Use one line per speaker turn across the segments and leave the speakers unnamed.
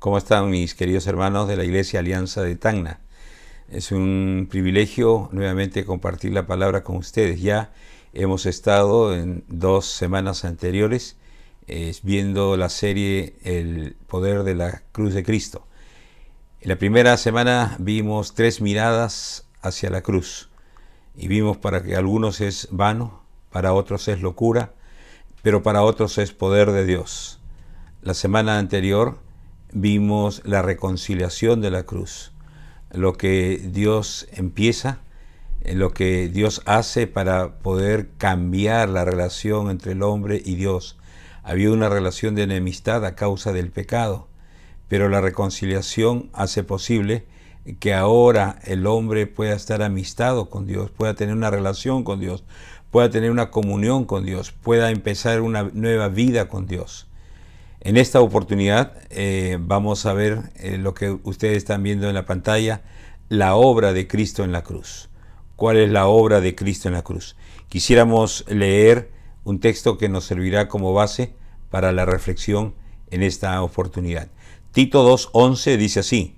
¿Cómo están mis queridos hermanos de la Iglesia Alianza de Tacna? Es un privilegio nuevamente compartir la palabra con ustedes. Ya hemos estado en 2 semanas anteriores viendo la serie El poder de la cruz de Cristo. En la primera semana vimos 3 miradas hacia la cruz y vimos para que algunos es vano, para otros es locura, pero para otros es poder de Dios. La semana anterior vimos la reconciliación de la cruz, lo que Dios empieza, lo que Dios hace para poder cambiar la relación entre el hombre y Dios. Había una relación de enemistad a causa del pecado, pero la reconciliación hace posible que ahora el hombre pueda estar amistado con Dios, pueda tener una relación con Dios, pueda tener una comunión con Dios, pueda empezar una nueva vida con Dios. En esta oportunidad vamos a ver lo que ustedes están viendo en la pantalla, la obra de Cristo en la cruz. ¿Cuál es la obra de Cristo en la cruz? Quisiéramos leer un texto que nos servirá como base para la reflexión en esta oportunidad. Tito 2:11 dice así: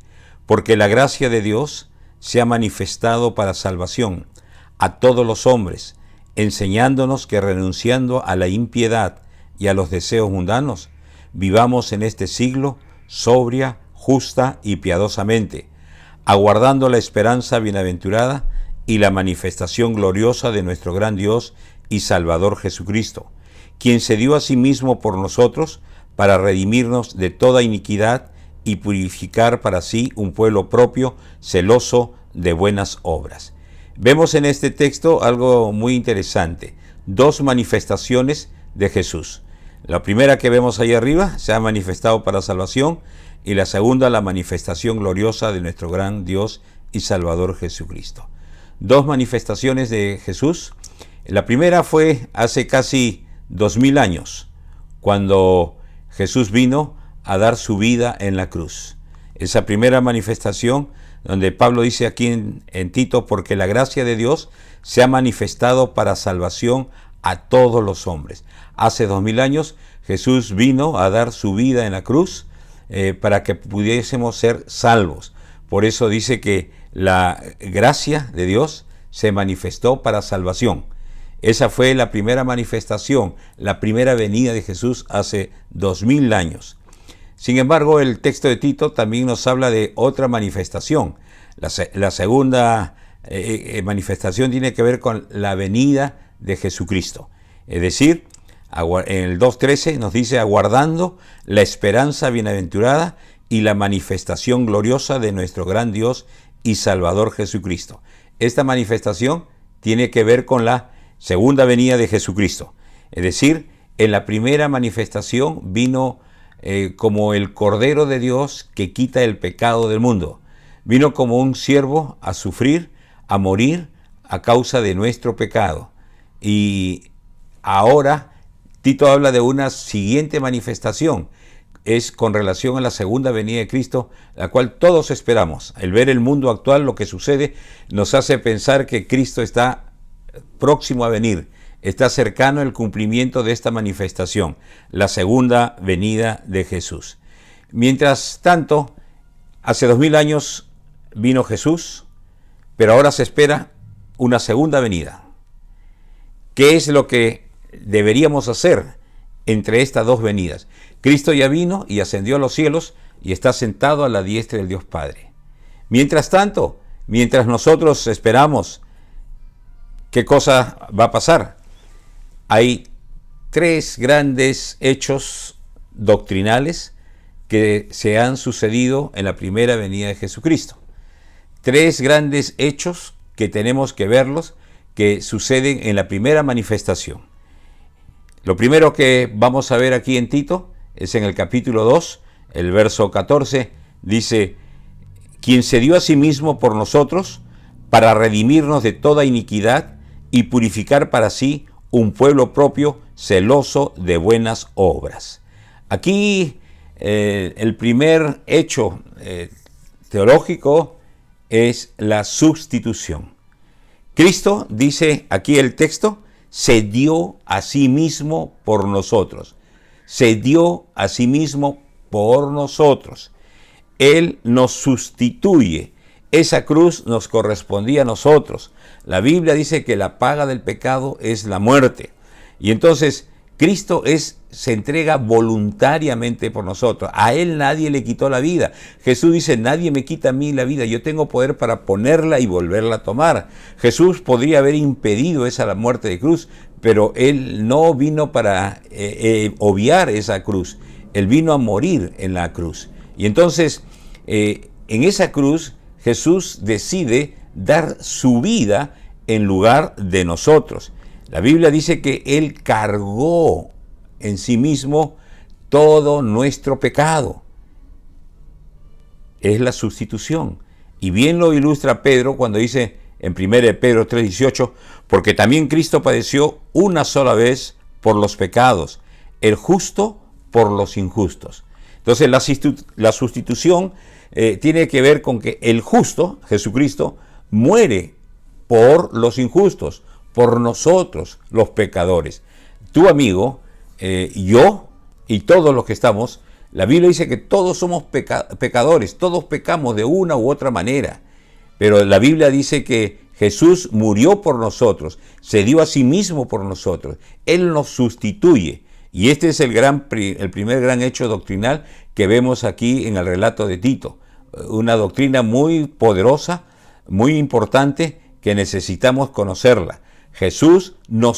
porque la gracia de Dios se ha manifestado para salvación a todos los hombres, enseñándonos que renunciando a la impiedad y a los deseos mundanos, vivamos en este siglo sobria, justa y piadosamente, aguardando la esperanza bienaventurada y la manifestación gloriosa de nuestro gran Dios y Salvador Jesucristo, quien se dio a sí mismo por nosotros para redimirnos de toda iniquidad y purificar para sí un pueblo propio, celoso de buenas obras. Vemos en este texto algo muy interesante, 2 manifestaciones de Jesús. La primera que vemos ahí arriba se ha manifestado para salvación, y la segunda la manifestación gloriosa de nuestro gran Dios y Salvador Jesucristo. 2 manifestaciones de Jesús. La primera fue hace casi 2000 años, cuando Jesús vino a dar su vida en la cruz. Esa primera manifestación donde Pablo dice aquí en Tito, porque la gracia de Dios se ha manifestado para salvación a todos los hombres. Hace 2000 años Jesús vino a dar su vida en la cruz para que pudiésemos ser salvos. Por eso dice que la gracia de Dios se manifestó para salvación. Esa fue la primera manifestación, la primera venida de Jesús hace 2000 años. Sin embargo, el texto de Tito también nos habla de otra manifestación. La segunda manifestación tiene que ver con la venida de Jesucristo. Es decir, en el 2:13 nos dice: aguardando la esperanza bienaventurada y la manifestación gloriosa de nuestro gran Dios y Salvador Jesucristo. Esta manifestación tiene que ver con la segunda venida de Jesucristo. Es decir, en la primera manifestación vino como el Cordero de Dios que quita el pecado del mundo. Vino como un siervo a sufrir, a morir a causa de nuestro pecado. Y ahora Tito habla de una siguiente manifestación, es con relación a la segunda venida de Cristo, la cual todos esperamos. El ver el mundo actual, lo que sucede, nos hace pensar que Cristo está próximo a venir, está cercano el cumplimiento de esta manifestación, la segunda venida de Jesús. Mientras tanto, hace 2000 años vino Jesús, pero ahora se espera una segunda venida. ¿Qué es lo que deberíamos hacer entre estas 2 venidas? Cristo ya vino y ascendió a los cielos y está sentado a la diestra del Dios Padre. Mientras tanto, mientras nosotros esperamos, ¿qué cosa va a pasar? Hay 3 grandes hechos doctrinales que se han sucedido en la primera venida de Jesucristo. 3 grandes hechos que tenemos que verlos, que suceden en la primera manifestación. Lo primero que vamos a ver aquí en Tito es en el capítulo 2, el verso 14, dice: quien se dio a sí mismo por nosotros para redimirnos de toda iniquidad y purificar para sí un pueblo propio, celoso de buenas obras. Aquí el primer hecho teológico es la sustitución. Cristo, dice aquí el texto, se dio a sí mismo por nosotros. Se dio a sí mismo por nosotros. Él nos sustituye. Esa cruz nos correspondía a nosotros. La Biblia dice que la paga del pecado es la muerte. Y entonces Cristo se entrega voluntariamente por nosotros. A Él nadie le quitó la vida. Jesús dice, nadie me quita a mí la vida. Yo tengo poder para ponerla y volverla a tomar. Jesús podría haber impedido esa muerte de cruz, pero Él no vino para obviar esa cruz. Él vino a morir en la cruz. Y entonces, en esa cruz, Jesús decide dar su vida en lugar de nosotros. La Biblia dice que Él cargó en sí mismo todo nuestro pecado. Es la sustitución. Y bien lo ilustra Pedro cuando dice en 1 Pedro 3:18, porque también Cristo padeció una sola vez por los pecados, el justo por los injustos. Entonces la sustitución tiene que ver con que el justo, Jesucristo, muere por los injustos, por nosotros los pecadores. Tu amigo, yo y todos los que estamos, la Biblia dice que todos somos pecadores, todos pecamos de una u otra manera, pero la Biblia dice que Jesús murió por nosotros, se dio a sí mismo por nosotros, Él nos sustituye. Y este es el primer gran hecho doctrinal que vemos aquí en el relato de Tito. Una doctrina muy poderosa, muy importante, que necesitamos conocerla. Jesús nos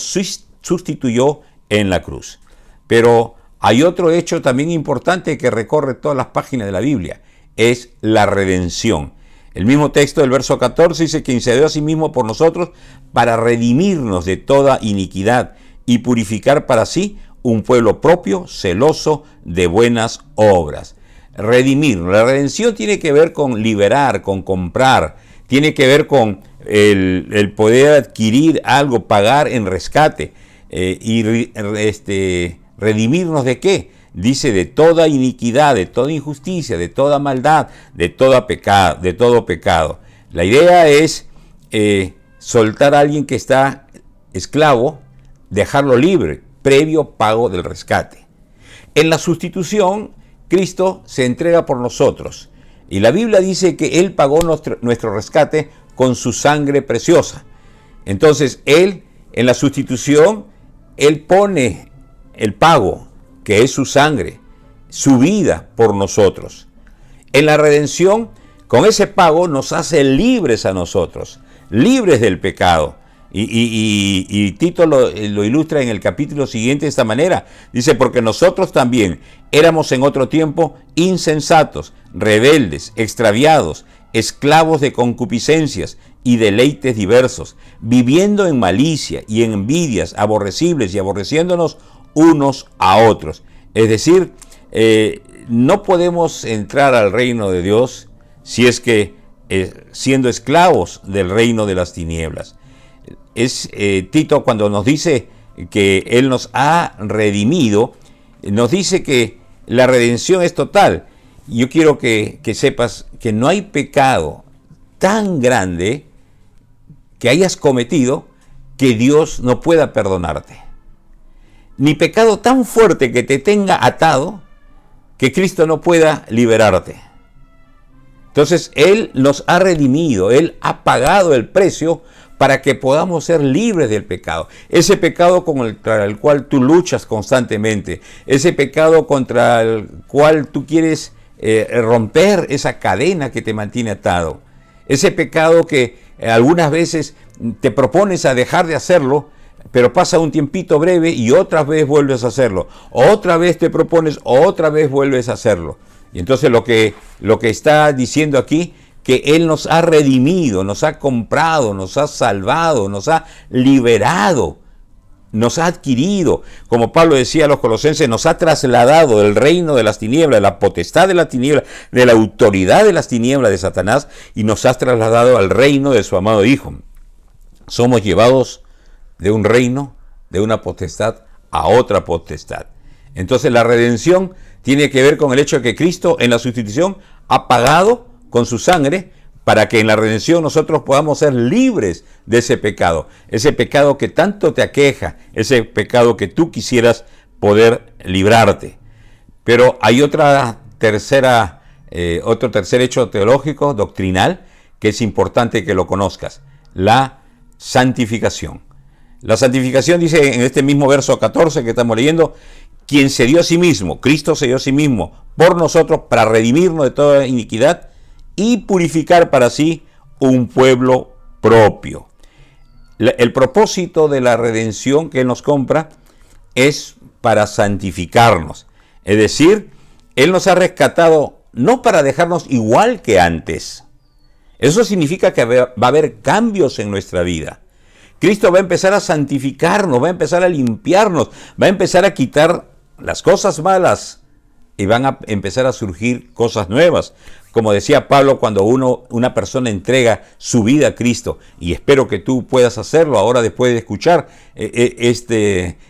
sustituyó en la cruz. Pero hay otro hecho también importante que recorre todas las páginas de la Biblia, es la redención. El mismo texto del verso 14 dice, quien se dio a sí mismo por nosotros para redimirnos de toda iniquidad y purificar para sí un pueblo propio, celoso de buenas obras. Redimir. La redención tiene que ver con liberar, con comprar, tiene que ver con el poder adquirir algo, pagar en rescate. ¿Redimirnos de qué? Dice de toda iniquidad, de toda injusticia, de toda maldad, de todo pecado. La idea es soltar a alguien que está esclavo, dejarlo libre, previo pago del rescate. En la sustitución, Cristo se entrega por nosotros. Y la Biblia dice que Él pagó nuestro rescate con su sangre preciosa. Entonces, Él, en la sustitución, Él pone el pago, que es su sangre, su vida por nosotros. En la redención, con ese pago nos hace libres a nosotros, libres del pecado. Y Tito lo ilustra en el capítulo siguiente de esta manera. Dice, porque nosotros también éramos en otro tiempo insensatos, rebeldes, extraviados, esclavos de concupiscencias y deleites diversos, viviendo en malicia y en envidias aborrecibles y aborreciéndonos unos a otros. Es decir, no podemos entrar al reino de Dios si es que siendo esclavos del reino de las tinieblas. Es Tito cuando nos dice que Él nos ha redimido, nos dice que la redención es total. Yo quiero que sepas que no hay pecado tan grande que hayas cometido que Dios no pueda perdonarte. Ni pecado tan fuerte que te tenga atado que Cristo no pueda liberarte. Entonces Él nos ha redimido, Él ha pagado el precio para que podamos ser libres del pecado. Ese pecado contra el cual tú luchas constantemente, ese pecado contra el cual tú quieres romper esa cadena que te mantiene atado, ese pecado que algunas veces te propones a dejar de hacerlo, pero pasa un tiempito breve y otra vez vuelves a hacerlo, otra vez te propones, otra vez vuelves a hacerlo. Y entonces lo que está diciendo aquí, que Él nos ha redimido, nos ha comprado, nos ha salvado, nos ha liberado, nos ha adquirido. Como Pablo decía a los colosenses, nos ha trasladado del reino de las tinieblas, de la potestad de la tiniebla, de la autoridad de las tinieblas de Satanás, y nos ha trasladado al reino de su amado Hijo. Somos llevados de un reino, de una potestad a otra potestad. Entonces la redención tiene que ver con el hecho de que Cristo en la sustitución ha pagado con su sangre para que en la redención nosotros podamos ser libres de ese pecado que tanto te aqueja, ese pecado que tú quisieras poder librarte. Pero hay otra tercera Otro tercer hecho teológico, doctrinal, que es importante que lo conozcas, la santificación. La santificación dice en este mismo verso 14 que estamos leyendo, quien se dio a sí mismo, Cristo se dio a sí mismo por nosotros para redimirnos de toda iniquidad y purificar para sí un pueblo propio. El propósito de la redención que Él nos compra es para santificarnos. Es decir, Él nos ha rescatado no para dejarnos igual que antes. Eso significa que va a haber cambios en nuestra vida. Cristo va a empezar a santificarnos, va a empezar a limpiarnos, va a empezar a quitar las cosas malas y van a empezar a surgir cosas nuevas. Como decía Pablo, cuando una persona entrega su vida a Cristo, y espero que tú puedas hacerlo ahora después de escuchar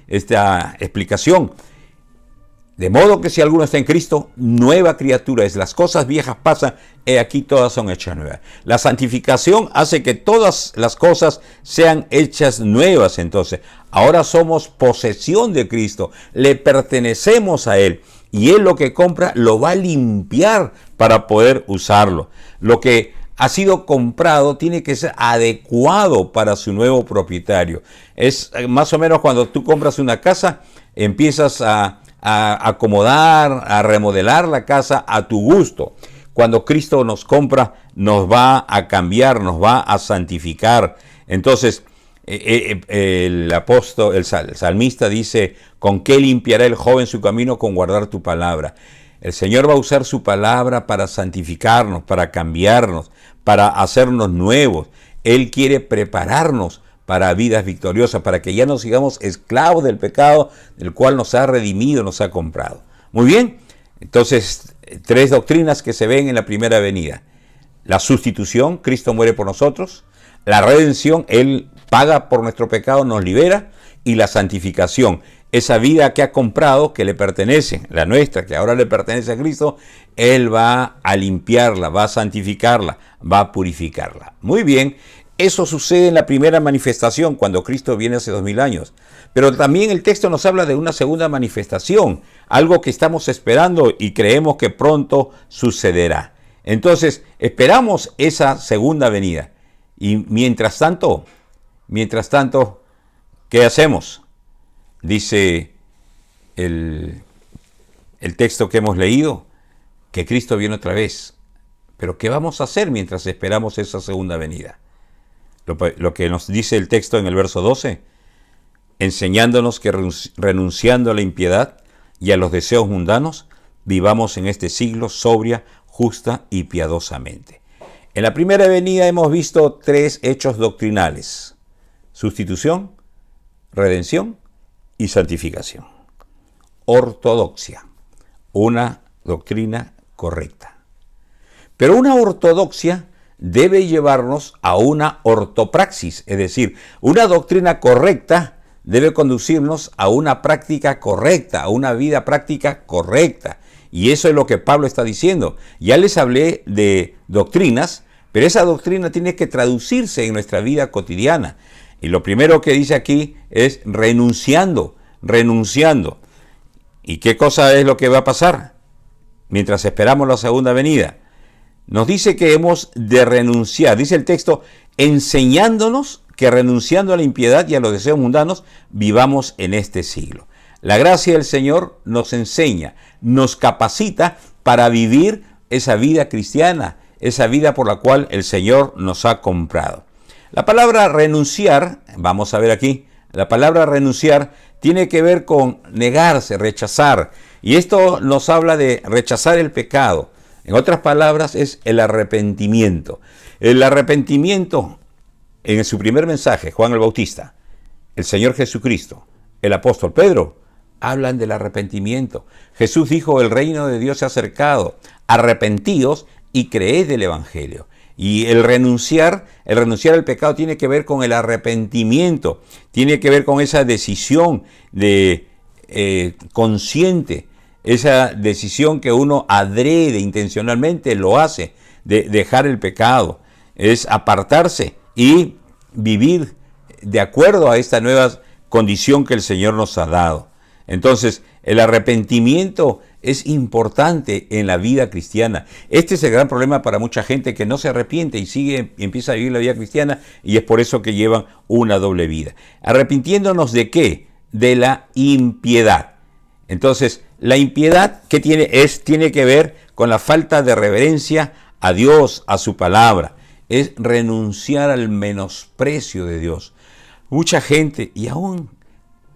esta explicación. De modo que si alguno está en Cristo, nueva criatura es. Las cosas viejas pasan, he aquí todas son hechas nuevas. La santificación hace que todas las cosas sean hechas nuevas. Entonces, ahora somos posesión de Cristo, le pertenecemos a Él. Y Él lo que compra lo va a limpiar para poder usarlo. Lo que ha sido comprado tiene que ser adecuado para su nuevo propietario. Es más o menos cuando tú compras una casa, empiezas a acomodar, a remodelar la casa a tu gusto. Cuando Cristo nos compra, nos va a cambiar, nos va a santificar. Entonces, el salmista dice, ¿con qué limpiará el joven su camino? Con guardar tu palabra. El Señor va a usar su palabra para santificarnos, para cambiarnos, para hacernos nuevos. Él quiere prepararnos para vidas victoriosas, para que ya no sigamos esclavos del pecado, del cual nos ha redimido, nos ha comprado. Muy bien, entonces, tres doctrinas que se ven en la primera venida. La sustitución, Cristo muere por nosotros. La redención, Él paga por nuestro pecado, nos libera. Y la santificación, esa vida que ha comprado, que le pertenece, la nuestra, que ahora le pertenece a Cristo, Él va a limpiarla, va a santificarla, va a purificarla. Muy bien. Eso sucede en la primera manifestación, cuando Cristo viene hace 2000 años. Pero también el texto nos habla de una segunda manifestación, algo que estamos esperando y creemos que pronto sucederá. Entonces, esperamos esa segunda venida. Y mientras tanto, ¿qué hacemos? Dice el texto que hemos leído, que Cristo viene otra vez. Pero ¿qué vamos a hacer mientras esperamos esa segunda venida? Lo que nos dice el texto en el verso 12, enseñándonos que renunciando a la impiedad y a los deseos mundanos, vivamos en este siglo sobria, justa y piadosamente. En la primera venida hemos visto tres hechos doctrinales: sustitución, redención y santificación. Ortodoxia, una doctrina correcta. Pero una ortodoxia debe llevarnos a una ortopraxis, es decir, una doctrina correcta debe conducirnos a una práctica correcta, a una vida práctica correcta. Y eso es lo que Pablo está diciendo. Ya les hablé de doctrinas, pero esa doctrina tiene que traducirse en nuestra vida cotidiana. Y lo primero que dice aquí es renunciando. ¿Y qué cosa es lo que va a pasar mientras esperamos la segunda venida? Nos dice que hemos de renunciar, dice el texto, enseñándonos que renunciando a la impiedad y a los deseos mundanos, vivamos en este siglo. La gracia del Señor nos enseña, nos capacita para vivir esa vida cristiana, esa vida por la cual el Señor nos ha comprado. La palabra renunciar, vamos a ver aquí, la palabra renunciar tiene que ver con negarse, rechazar. Y esto nos habla de rechazar el pecado. En otras palabras, es el arrepentimiento. El arrepentimiento, en su primer mensaje, Juan el Bautista, el Señor Jesucristo, el apóstol Pedro, hablan del arrepentimiento. Jesús dijo, el reino de Dios se ha acercado, arrepentíos y creed del Evangelio. Y el renunciar al pecado tiene que ver con el arrepentimiento, tiene que ver con esa decisión consciente, esa decisión que uno adrede intencionalmente lo hace, de dejar el pecado, es apartarse y vivir de acuerdo a esta nueva condición que el Señor nos ha dado. Entonces, el arrepentimiento es importante en la vida cristiana. Este es el gran problema para mucha gente que no se arrepiente y sigue y empieza a vivir la vida cristiana, y es por eso que llevan una doble vida. ¿Arrepintiéndonos de qué? De la impiedad. Entonces, la impiedad, ¿qué tiene? Tiene que ver con la falta de reverencia a Dios, a su palabra. Es renunciar al menosprecio de Dios. Mucha gente, y aún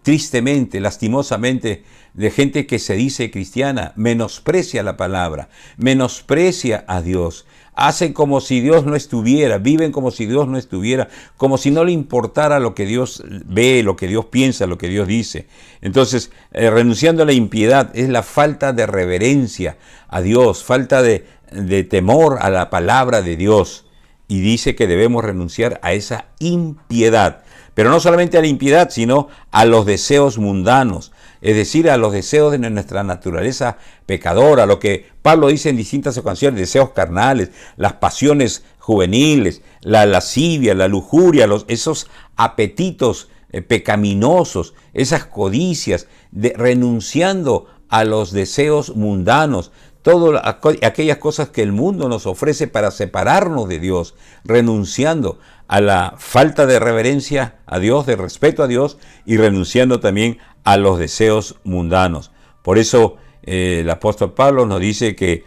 tristemente, lastimosamente, de gente que se dice cristiana, menosprecia la palabra, menosprecia a Dios. Hacen como si Dios no estuviera, viven como si Dios no estuviera, como si no le importara lo que Dios ve, lo que Dios piensa, lo que Dios dice. Entonces, renunciando a la impiedad es la falta de reverencia a Dios, falta de temor a la palabra de Dios. Y dice que debemos renunciar a esa impiedad. Pero no solamente a la impiedad, sino a los deseos mundanos, es decir, a los deseos de nuestra naturaleza pecadora, lo que Pablo dice en distintas ocasiones, deseos carnales, las pasiones juveniles, la lascivia, la lujuria, esos apetitos pecaminosos, esas codicias, renunciando a los deseos mundanos, todas aquellas cosas que el mundo nos ofrece para separarnos de Dios, renunciando a la falta de reverencia a Dios, de respeto a Dios, y renunciando también a los deseos mundanos. Por eso el apóstol Pablo nos dice que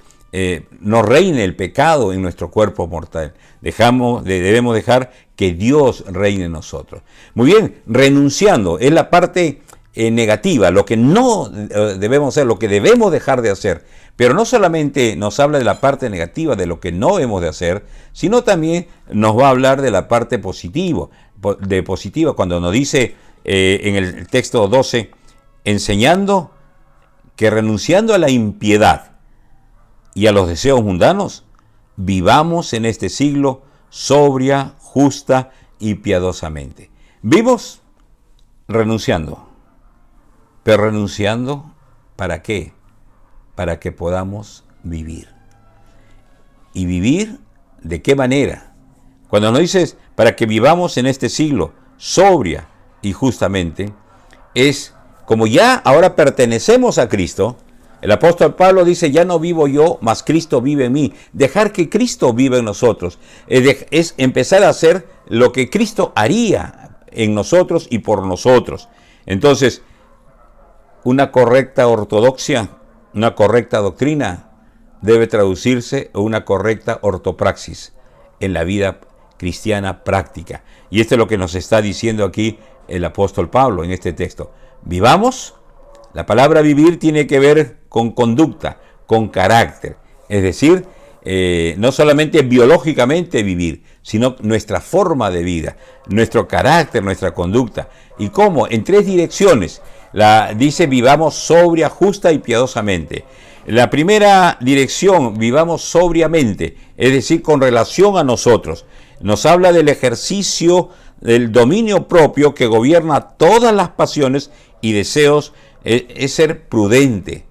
no reine el pecado en nuestro cuerpo mortal. Debemos dejar que Dios reine en nosotros. Muy bien, renunciando es la parte negativa, lo que no debemos hacer, lo que debemos dejar de hacer. Pero no solamente nos habla de la parte negativa, de lo que no hemos de hacer, sino también nos va a hablar de la parte positiva, cuando nos dice en el texto 12, enseñando que renunciando a la impiedad y a los deseos mundanos, vivamos en este siglo sobria, justa y piadosamente. Vivos renunciando, pero renunciando ¿para qué? Para que podamos vivir. ¿Y vivir de qué manera? Cuando nos dices para que vivamos en este siglo sobria y justamente, es como ya ahora pertenecemos a Cristo. El apóstol Pablo dice, ya no vivo yo, mas Cristo vive en mí. Dejar que Cristo viva en nosotros es empezar a hacer lo que Cristo haría en nosotros y por nosotros. Entonces, una correcta ortodoxia, una correcta doctrina debe traducirse en una correcta ortopraxis en la vida cristiana práctica. Y esto es lo que nos está diciendo aquí el apóstol Pablo en este texto. Vivamos. La palabra vivir tiene que ver con conducta, con carácter. Es decir, no solamente biológicamente vivir, sino nuestra forma de vida, nuestro carácter, nuestra conducta. ¿Y cómo? En tres direcciones. Dice vivamos sobria, justa y piadosamente. La primera dirección, vivamos sobriamente, es decir, con relación a nosotros. Nos habla del ejercicio del dominio propio que gobierna todas las pasiones y deseos. Es ser prudente,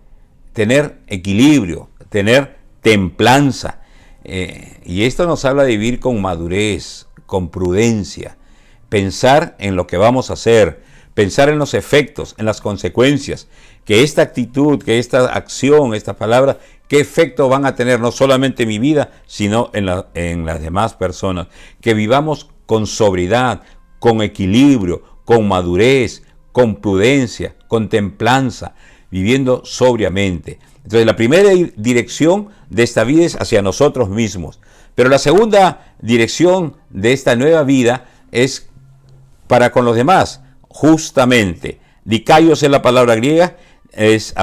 tener equilibrio, tener templanza. Y esto nos habla de vivir con madurez, con prudencia, pensar en lo que vamos a hacer, pensar en los efectos, en las consecuencias, que esta actitud, que esta acción, esta palabra, qué efecto van a tener no solamente en mi vida, sino en las demás personas. Que vivamos con sobriedad, con equilibrio, con madurez, con prudencia, con templanza, viviendo sobriamente. Entonces, la primera dirección de esta vida es hacia nosotros mismos. Pero la segunda dirección de esta nueva vida es para con los demás, justamente. Dikaios es la palabra griega, es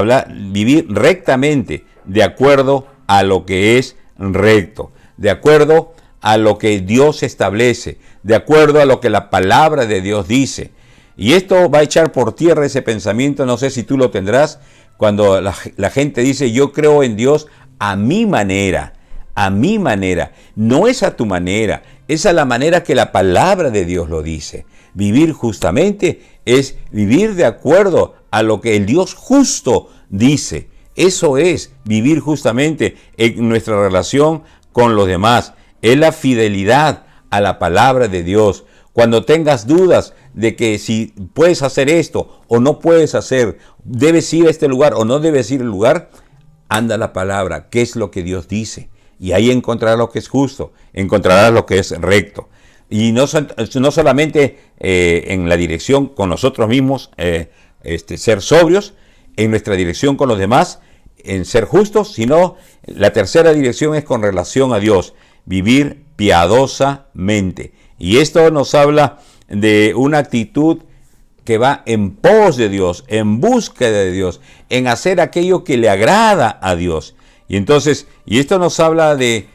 vivir rectamente, de acuerdo a lo que es recto, de acuerdo a lo que Dios establece, de acuerdo a lo que la palabra de Dios dice. Y esto va a echar por tierra ese pensamiento, no sé si tú lo tendrás, cuando la gente dice, yo creo en Dios a mi manera, no es a tu manera, es a la manera que la palabra de Dios lo dice. Vivir justamente es vivir de acuerdo a lo que el Dios justo dice. Eso es vivir justamente en nuestra relación con los demás. Es la fidelidad a la palabra de Dios. Cuando tengas dudas de que si puedes hacer esto o no puedes hacer, debes ir a este lugar o no debes ir al lugar, anda la palabra, qué es lo que Dios dice. Y ahí encontrarás lo que es justo, encontrarás lo que es recto. Y no solamente en la dirección con nosotros mismos, ser sobrios, en nuestra dirección con los demás, en ser justos, sino la tercera dirección es con relación a Dios, vivir piadosamente. Y esto nos habla de una actitud que va en pos de Dios, en búsqueda de Dios, en hacer aquello que le agrada a Dios. Y entonces, y esto nos habla de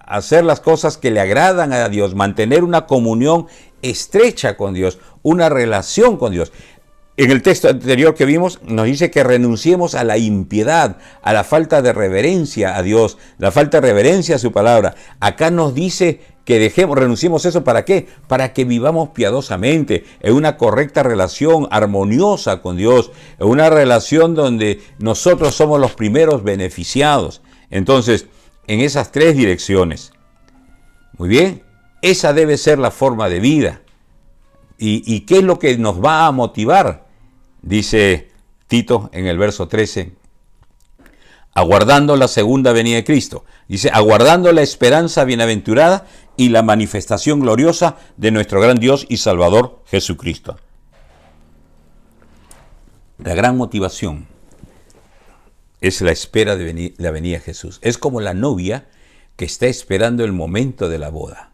hacer las cosas que le agradan a Dios, mantener una comunión estrecha con Dios, una relación con Dios. En el texto anterior que vimos nos dice que renunciemos a la impiedad, a la falta de reverencia a Dios, la falta de reverencia a su palabra. Acá nos dice que renunciemos a eso, ¿para qué? Para que vivamos piadosamente, en una correcta relación armoniosa con Dios, en una relación donde nosotros somos los primeros beneficiados. Entonces, en esas tres direcciones. Muy bien, esa debe ser la forma de vida. ¿Y qué es lo que nos va a motivar? Dice Tito en el verso 13, aguardando la segunda venida de Cristo. Dice, aguardando la esperanza bienaventurada y la manifestación gloriosa de nuestro gran Dios y Salvador Jesucristo. La gran motivación es la espera de la venida de Jesús. Es como la novia que está esperando el momento de la boda,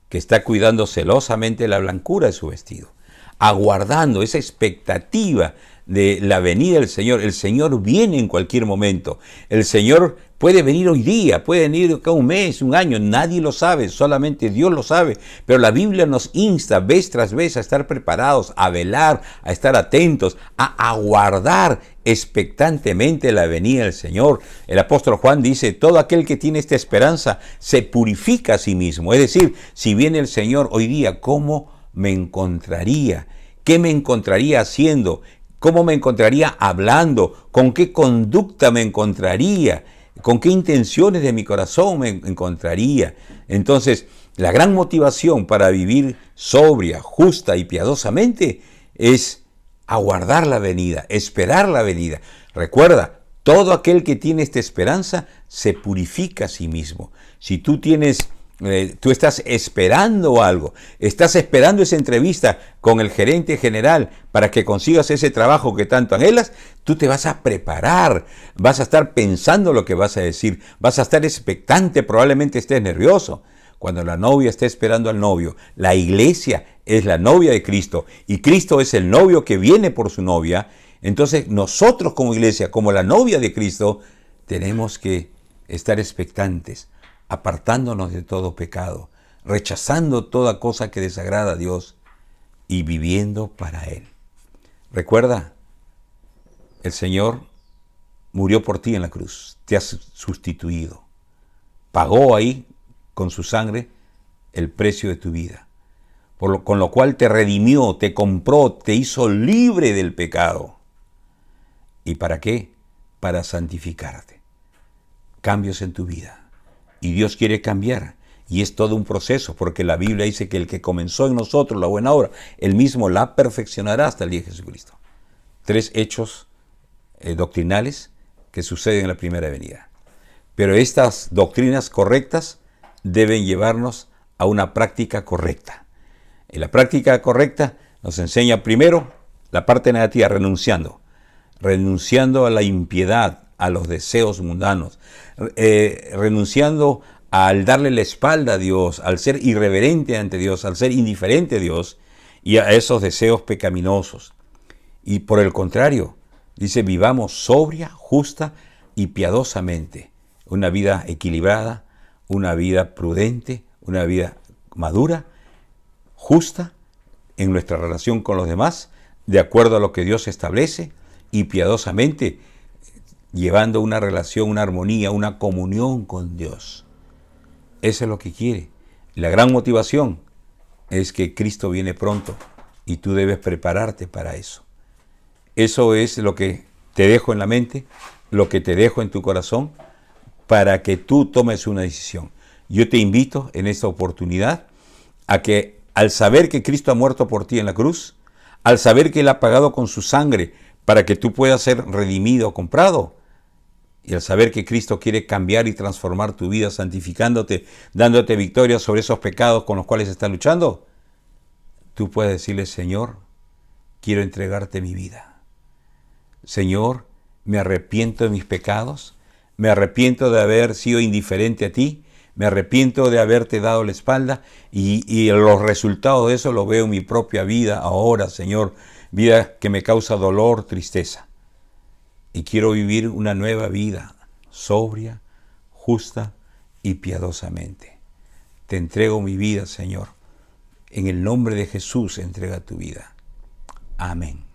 que está cuidando celosamente la blancura de su vestido, aguardando esa expectativa de la venida del Señor. El Señor viene en cualquier momento. El Señor puede venir hoy día, puede venir cada un mes, un año, nadie lo sabe, solamente Dios lo sabe. Pero la Biblia nos insta vez tras vez a estar preparados, a velar, a estar atentos, a aguardar expectantemente la venida del Señor. El apóstol Juan dice, todo aquel que tiene esta esperanza se purifica a sí mismo. Es decir, si viene el Señor hoy día, ¿cómo me encontraría? ¿Qué me encontraría haciendo? ¿Cómo me encontraría hablando? ¿Con qué conducta me encontraría? ¿Con qué intenciones de mi corazón me encontraría? Entonces, la gran motivación para vivir sobria, justa y piadosamente es aguardar la venida, esperar la venida. Recuerda, todo aquel que tiene esta esperanza se purifica a sí mismo. Si tú estás esperando algo, estás esperando esa entrevista con el gerente general para que consigas ese trabajo que tanto anhelas, tú te vas a preparar, vas a estar pensando lo que vas a decir, vas a estar expectante, probablemente estés nervioso. Cuando la novia está esperando al novio, la iglesia es la novia de Cristo y Cristo es el novio que viene por su novia. Entonces nosotros como iglesia, como la novia de Cristo, tenemos que estar expectantes, apartándonos de todo pecado, rechazando toda cosa que desagrada a Dios y viviendo para Él. Recuerda, el Señor murió por ti en la cruz, te ha sustituido, pagó ahí con su sangre el precio de tu vida, con lo cual te redimió, te compró, te hizo libre del pecado. ¿Y para qué? Para santificarte. Cambios en tu vida. Y Dios quiere cambiar. Y es todo un proceso, porque la Biblia dice que el que comenzó en nosotros la buena obra, Él mismo la perfeccionará hasta el día de Jesucristo. 3 hechos doctrinales que suceden en la primera venida. Pero estas doctrinas correctas deben llevarnos a una práctica correcta. Y la práctica correcta nos enseña primero la parte negativa, renunciando a la impiedad, a los deseos mundanos, renunciando al darle la espalda a Dios, al ser irreverente ante Dios, al ser indiferente a Dios y a esos deseos pecaminosos. Y por el contrario, dice, vivamos sobria, justa y piadosamente, una vida equilibrada, una vida prudente, una vida madura, justa en nuestra relación con los demás, de acuerdo a lo que Dios establece, y piadosamente llevando una relación, una armonía, una comunión con Dios. Eso es lo que quiere. La gran motivación es que Cristo viene pronto y tú debes prepararte para eso. Eso es lo que te dejo en la mente, lo que te dejo en tu corazón, para que tú tomes una decisión. Yo te invito en esta oportunidad a que al saber que Cristo ha muerto por ti en la cruz, al saber que Él ha pagado con su sangre para que tú puedas ser redimido o comprado, Y al saber que Cristo quiere cambiar y transformar tu vida, santificándote, dándote victoria sobre esos pecados con los cuales estás luchando, tú puedes decirle: Señor, quiero entregarte mi vida. Señor, me arrepiento de mis pecados, me arrepiento de haber sido indiferente a ti, me arrepiento de haberte dado la espalda y los resultados de eso los veo en mi propia vida ahora, Señor, vida que me causa dolor, tristeza. Y quiero vivir una nueva vida, sobria, justa y piadosamente. Te entrego mi vida, Señor. En el nombre de Jesús, entrega tu vida. Amén.